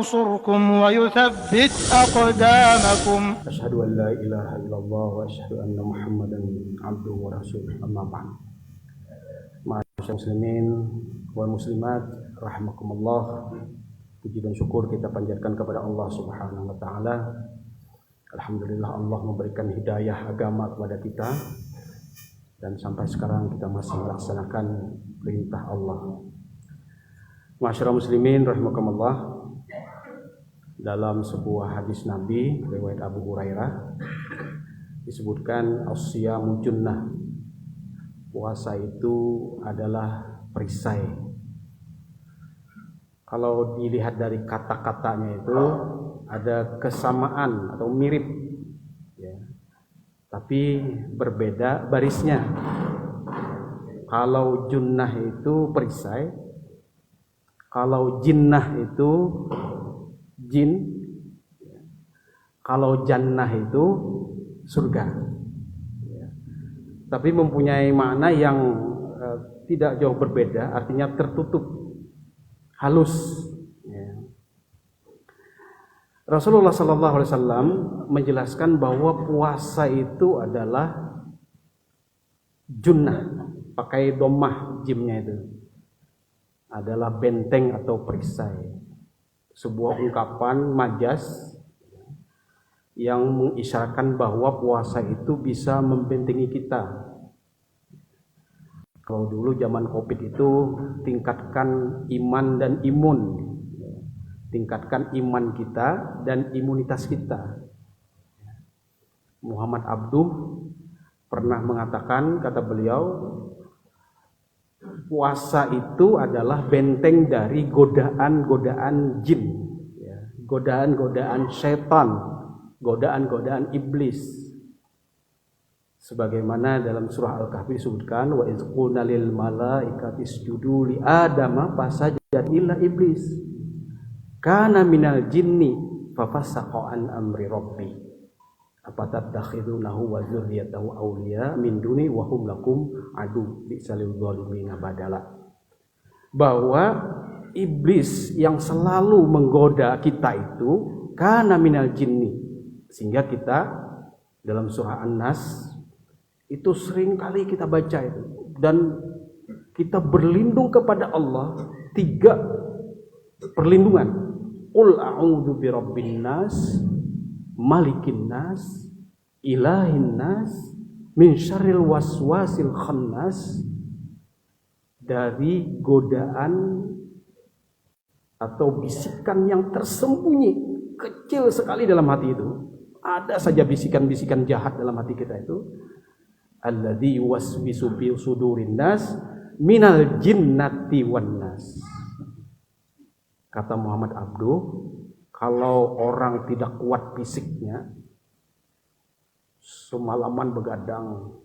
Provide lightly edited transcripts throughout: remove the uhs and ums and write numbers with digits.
ينصركم ويثبت أقدامكم. أشهد أن لا إله إلا الله وأشهد أن محمدا عبده ورسوله. أما بعد. Ma'asyiral muslimin wal muslimat rahimakumullah. Puji dan syukur kita panjatkan kepada Allah Subhanahu wa taala. Alhamdulillah Allah memberikan hidayah agama kepada kita dan sampai sekarang kita masih melaksanakan perintah Allah. Ma'asyiral muslimin rahimakumullah. Dalam sebuah hadis Nabi riwayat Abu Hurairah disebutkan as-siyamu junnah. Puasa itu adalah perisai. Kalau dilihat dari kata-katanya itu ada kesamaan atau mirip, ya. Tapi berbeda barisnya. Kalau junnah itu perisai, kalau jinnah itu jin, kalau jannah itu surga. Tapi mempunyai makna yang tidak jauh berbeda, artinya tertutup, halus. Ya. Rasulullah SAW menjelaskan bahwa puasa itu adalah junnah, pakai dhammah jimnya itu, adalah benteng atau perisai, sebuah ungkapan majas yang mengisyaratkan bahwa puasa itu bisa membentengi kita. Kalau dulu zaman Covid itu tingkatkan iman dan imun, tingkatkan iman kita dan imunitas kita. Muhammad Abduh pernah mengatakan, kata beliau, puasa itu adalah benteng dari godaan-godaan jin, godaan-godaan setan, godaan-godaan iblis. Sebagaimana dalam surah Al-Kahfi disebutkan, wa iz qulna lil malaikati isjudu li adama fasajada illa iblis kana minal jinni fafasaqa an amri rabbi afatattakhidunahu wa dzurriyyatahu awliya min duni wa hum lakum adu bisalil zalimina badala. Bahwa iblis yang selalu menggoda kita itu kana minal jinni, sehingga kita dalam surah An-Nas itu sering kali kita baca itu, dan kita berlindung kepada Allah 3 perlindungan. Qul a'udzu birabbin nas, malikin nas, ilahin nas, min syarril waswasil khannas, dari godaan atau bisikan yang tersembunyi kecil sekali dalam hati itu. Ada saja bisikan-bisikan jahat dalam hati kita itu. Alladzi yuwaswisu fi sudurin nas minal jinnati wan nas. Kata Muhammad Abduh, kalau orang tidak kuat fisiknya, semalaman begadang,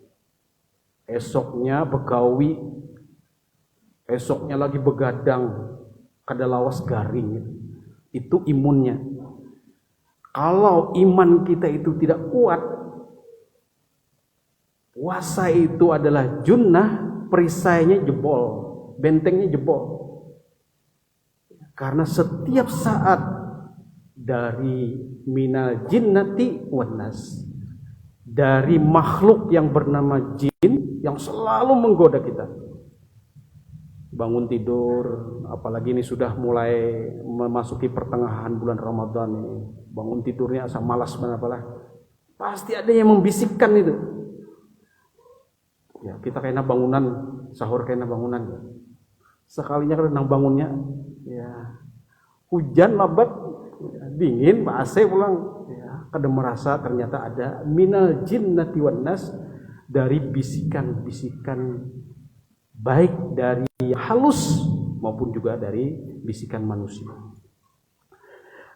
esoknya begawi, esoknya lagi begadang, kadalawas garing, itu imunnya. Kalau iman kita itu tidak kuat, puasa itu adalah junnah, perisainya jebol, bentengnya jebol. Karena setiap saat dari minal jinnati wan nas, dari makhluk yang bernama jin yang selalu menggoda kita. Bangun tidur, apalagi ini sudah mulai memasuki pertengahan bulan Ramadan ini, bangun tidurnya asa malas apalah, pasti ada yang membisikkan itu. Ya, kita kena bangunan, sahur kena bangunan. Ya. Sekalinya kena bangunnya, ya hujan lebat, ya, dingin, AC pulang, ya, kada merasa ternyata ada minal jinnati wan nas, dari bisikan-bisikan baik dari halus maupun juga dari bisikan manusia.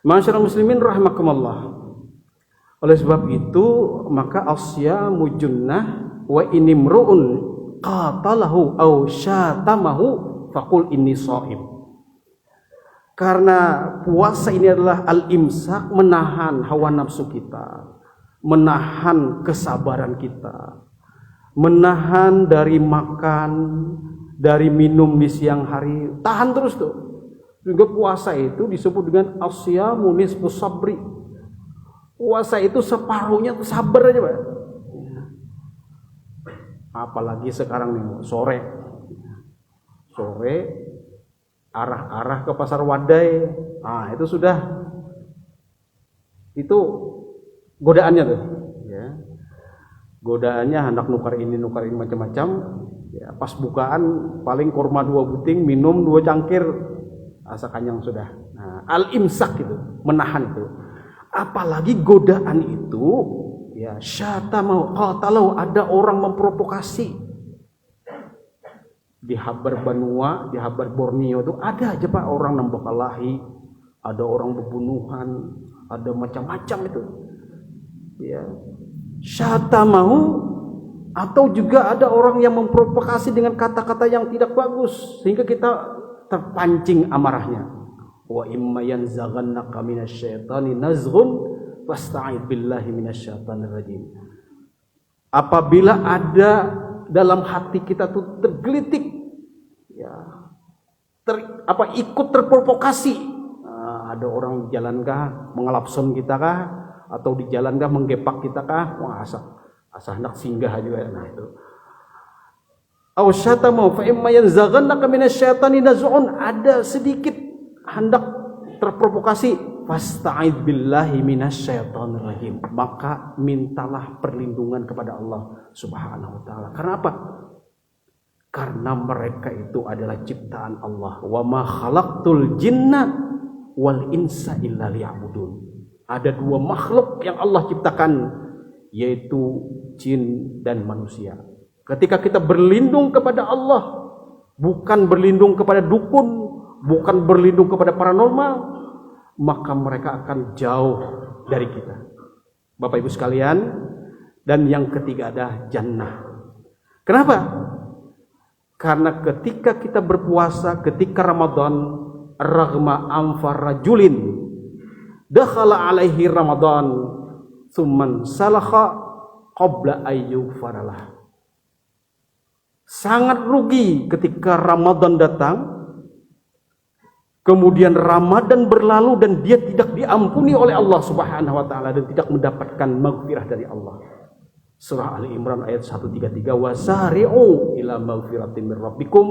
Ma'asyiral muslimin rahimakumullah. Oleh sebab itu maka asyamu junnah wa inimru'un qatalahu aw syatamahu faqul inni shaim. Karena puasa ini adalah al-imsak, menahan hawa nafsu kita, menahan kesabaran kita, menahan dari makan, dari minum di siang hari, tahan terus tuh. Sehingga puasa itu disebut dengan asyamu nisfu sabri. Puasa itu separuhnya tuh sabar aja, Pak. Apalagi sekarang nih, sore arah-arah ke pasar Wadai. Ah, itu sudah itu godaannya tuh, ya. Godaannya hendak nukar ini macam-macam. Ya, pas bukaan paling kurma 2 buting, minum 2 cangkir, asa kanyang sudah. Nah, al-imsak itu, menahan itu. Apalagi godaan itu, ya, syata mau kalau ada orang memprovokasi di Habar Banua, di Habar Borneo itu ada aja Pak orang nambah kalahi, ada orang pembunuhan, ada macam-macam itu. Ya. Syata mau, atau juga ada orang yang memprovokasi dengan kata-kata yang tidak bagus sehingga kita terpancing amarahnya. Wa imma yanzaghannaka minasyaitani nazghun fasta'id billahi minasyaitonir rajim. Apabila ada dalam hati kita tuh tergelitik, ya, ikut terprovokasi, ada orang di jalan kah mengelapson kita kah, atau di jalan kah menggepak kita kah, wah asa hendak singgah juga. Nah itu aw syatama fa imma yanzaghannaka minasyaitani nazghun, ada sedikit hendak terprovokasi, fasta'id billahi minasyaitonir rajim, maka mintalah perlindungan kepada Allah Subhanahu wa taala. Karena apa? Karena mereka itu adalah ciptaan Allah. Wa ma khalaqtul jinna wal insa illa liya'budun. Ada 2 makhluk yang Allah ciptakan, yaitu jin dan manusia. Ketika kita berlindung kepada Allah, bukan berlindung kepada dukun, bukan berlindung kepada paranormal, maka mereka akan jauh dari kita, Bapak Ibu sekalian. Dan yang ketiga ada jannah. Kenapa? Karena ketika kita berpuasa, ketika Ramadan, raghma anfar rajulin dakhala alaihi Ramadan thumman salakha qabla ayyu faralah. Sangat rugi ketika Ramadan datang, kemudian Ramadan berlalu dan dia tidak diampuni oleh Allah Subhanahu wa taala dan tidak mendapatkan maghfirah dari Allah. Surah Ali Imran ayat 133, wasari'u ila maghfiratin min rabbikum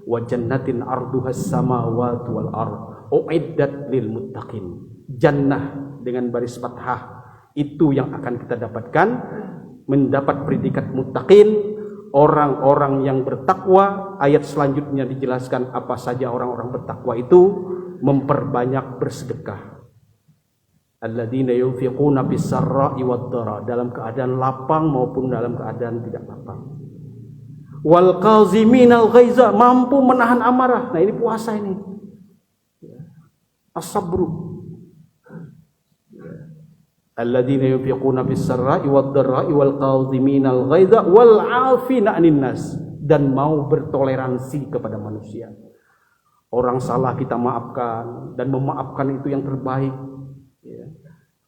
wa jannatin arduhas samawati wal ard uiddat lil muttaqin. Jannah dengan baris fathah itu yang akan kita dapatkan, mendapat predikat muttaqin, orang-orang yang bertakwa. Ayat selanjutnya dijelaskan apa saja orang-orang bertakwa itu: memperbanyak bersedekah. Alladzina yunfiquna bis-sarra'i wad-dharra, dalam keadaan lapang maupun dalam keadaan tidak lapang. Wal qaziminal ghaiza, mampu menahan amarah. Nah, ini puasa ini. As-sabru. Alladzina yunfiquna bis-sarra'i wad-dharra'i wal qaziminal ghaiza wal 'afina 'anil nas, dan mau bertoleransi kepada manusia. Orang salah kita maafkan, dan memaafkan itu yang terbaik.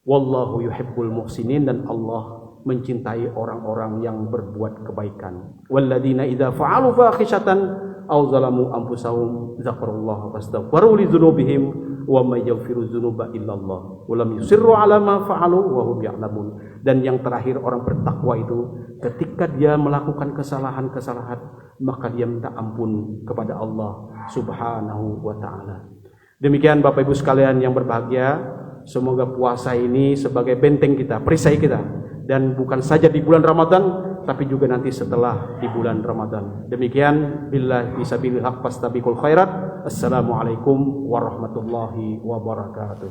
Wallahu yuhibbul muhsinin, dan Allah mencintai orang-orang yang berbuat kebaikan. Walladzina idza fa'alu fakhishatan aw zalamu anfusahum dzakarullaha fastaghfiru li dzunubihim wa may yaghfiru dzunuba illallah wa lam yusirru 'ala ma fa'alu wa hum ya'lamun. Dan yang terakhir, orang bertakwa itu ketika dia melakukan kesalahan-kesalahan, maka dia minta ampun kepada Allah Subhanahu wa taala. Demikian Bapak Ibu sekalian yang berbahagia, semoga puasa ini sebagai benteng kita, perisai kita, dan bukan saja di bulan Ramadan, tapi juga nanti setelah di bulan Ramadan. Demikian, billahi fisabilil haq fastabiqul khairat. Assalamualaikum warahmatullahi wabarakatuh.